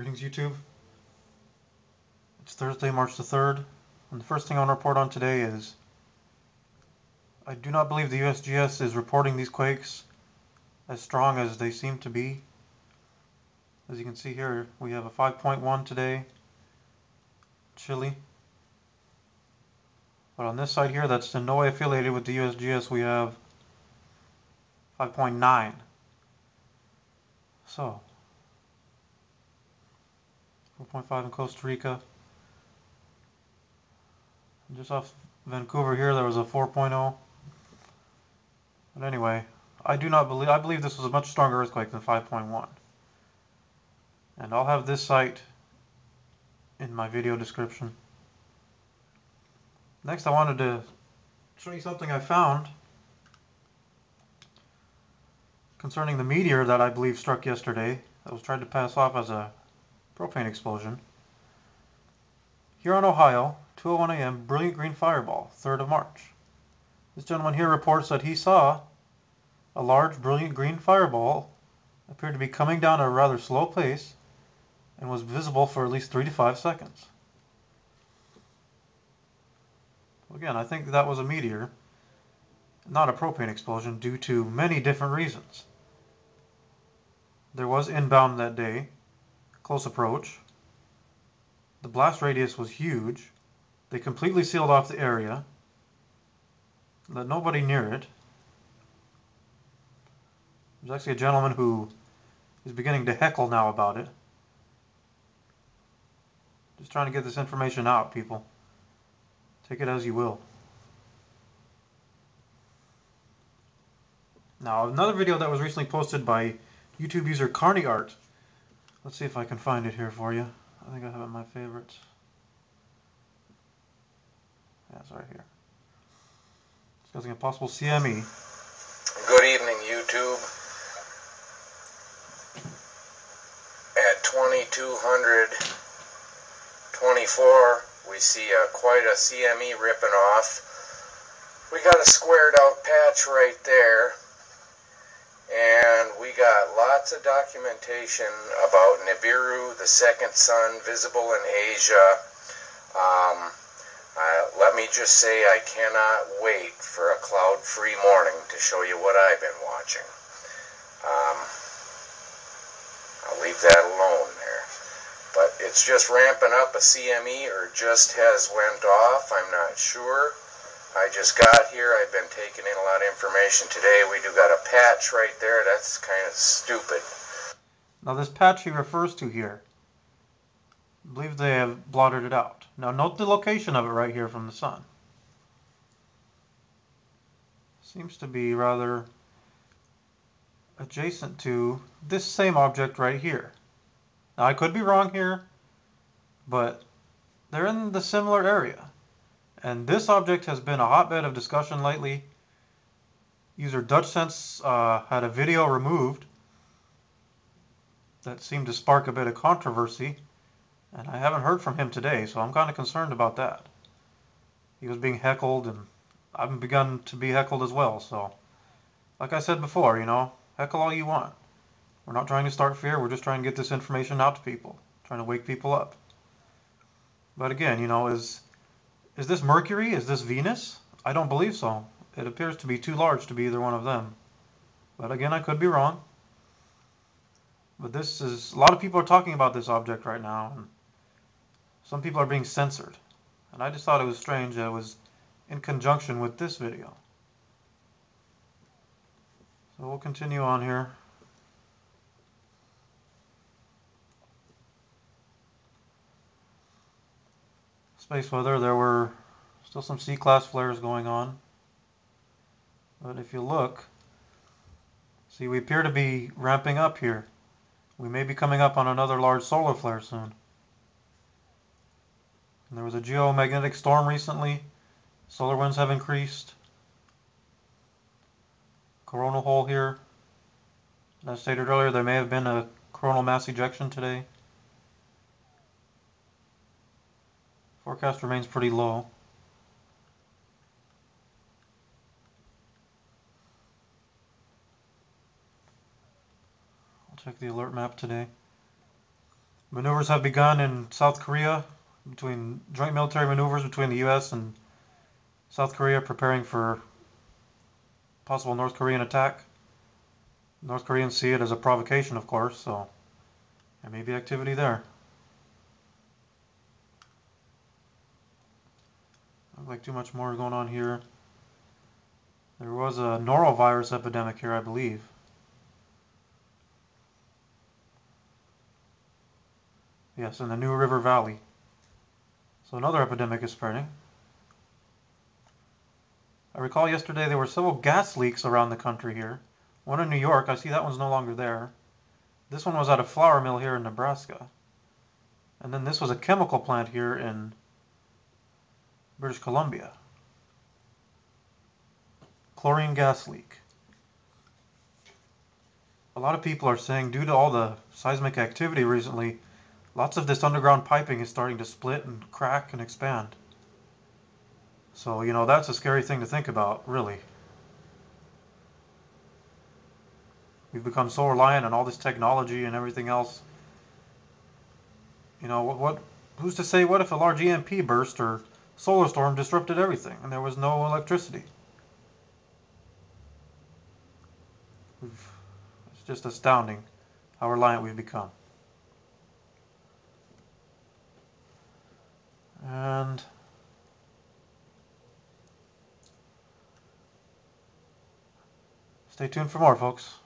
Greetings, YouTube. It's Thursday, March the 3rd, and the first thing I want to report on today is I do not believe the USGS is reporting these quakes as strong as they seem to be. As you can see here, we have a 5.1 today, chilly. But on this side here, that's in no way affiliated with the USGS, we have 5.9. So, 4.5 in Costa Rica. Just off Vancouver here, there was a 4.0. But anyway, I believe this was a much stronger earthquake than 5.1. And I'll have this site in my video description. Next, I wanted to show you something I found concerning the meteor that I believe struck yesterday that was tried to pass off as a propane explosion. Here in Ohio, 2:01 a.m., brilliant green fireball, 3rd of March. This gentleman here reports that he saw a large brilliant green fireball appeared to be coming down at a rather slow pace and was visible for at least 3 to 5 seconds. Again, I think that was a meteor, not a propane explosion, due to many different reasons. There was inbound that day, close approach. The blast radius was huge. They completely sealed off the area, let nobody near it. There's actually a gentleman who is beginning to heckle now about it. Just trying to get this information out, people. Take it as you will. Now, another video that was recently posted by YouTube user Carney Art. Let's see if I can find it here for you. I think I have it in my favorites. Yeah, it's right here. Discussing a possible CME. Good evening, YouTube. At 2224, we see quite a CME ripping off. We got a squared out patch right there, and we got lots of documentation about Nibiru, the second sun, visible in Asia. Let me just say I cannot wait for a cloud-free morning to show you what I've been watching. I'll leave that alone there. But it's just ramping up a CME, or just has went off, I'm not sure. I just got here, I've been taking in a lot of information today. We do got a patch right there, that's kind of stupid. Now this patch he refers to here, I believe they have blotted it out. Now note the location of it right here from the sun. Seems to be rather adjacent to this same object right here. Now I could be wrong here, but they're in the similar area. And this object has been a hotbed of discussion lately. User DutchSense had a video removed that seemed to spark a bit of controversy, and I haven't heard from him today, so I'm kind of concerned about that. He was being heckled, and I've begun to be heckled as well, so like I said before, you know, heckle all you want. We're not trying to start fear, we're just trying to get this information out to people, trying to wake people up. But again, you know, is this Mercury? Is this Venus? I don't believe so. It appears to be too large to be either one of them. But again, I could be wrong. But this is, a lot of people are talking about this object right now, and some people are being censored. And I just thought it was strange that it was in conjunction with this video. So we'll continue on here. Space weather, there were still some C-class flares going on. But if you look, see, we appear to be ramping up here. We may be coming up on another large solar flare soon. And there was a geomagnetic storm recently. Solar winds have increased. Coronal hole here. As I stated earlier, there may have been a coronal mass ejection today. Forecast remains pretty low. I'll check the alert map today. Maneuvers have begun in South Korea, between joint military maneuvers between the U.S. and South Korea, preparing for possible North Korean attack. North Koreans see it as a provocation, of course, so there may be activity there. Not like too much more going on here. There was a norovirus epidemic here, I believe. Yes, in the New River Valley. So another epidemic is spreading. I recall yesterday there were several gas leaks around the country here. One in New York, I see that one's no longer there. This one was at a flour mill here in Nebraska. And then this was a chemical plant here in British Columbia. Chlorine gas leak. A lot of people are saying due to all the seismic activity recently, lots of this underground piping is starting to split and crack and expand. So, you know, that's a scary thing to think about, really. We've become so reliant on all this technology and everything else. You know, who's to say what if a large EMP burst or solar storm disrupted everything and there was no electricity? It's just astounding how reliant we've become. And stay tuned for more, folks.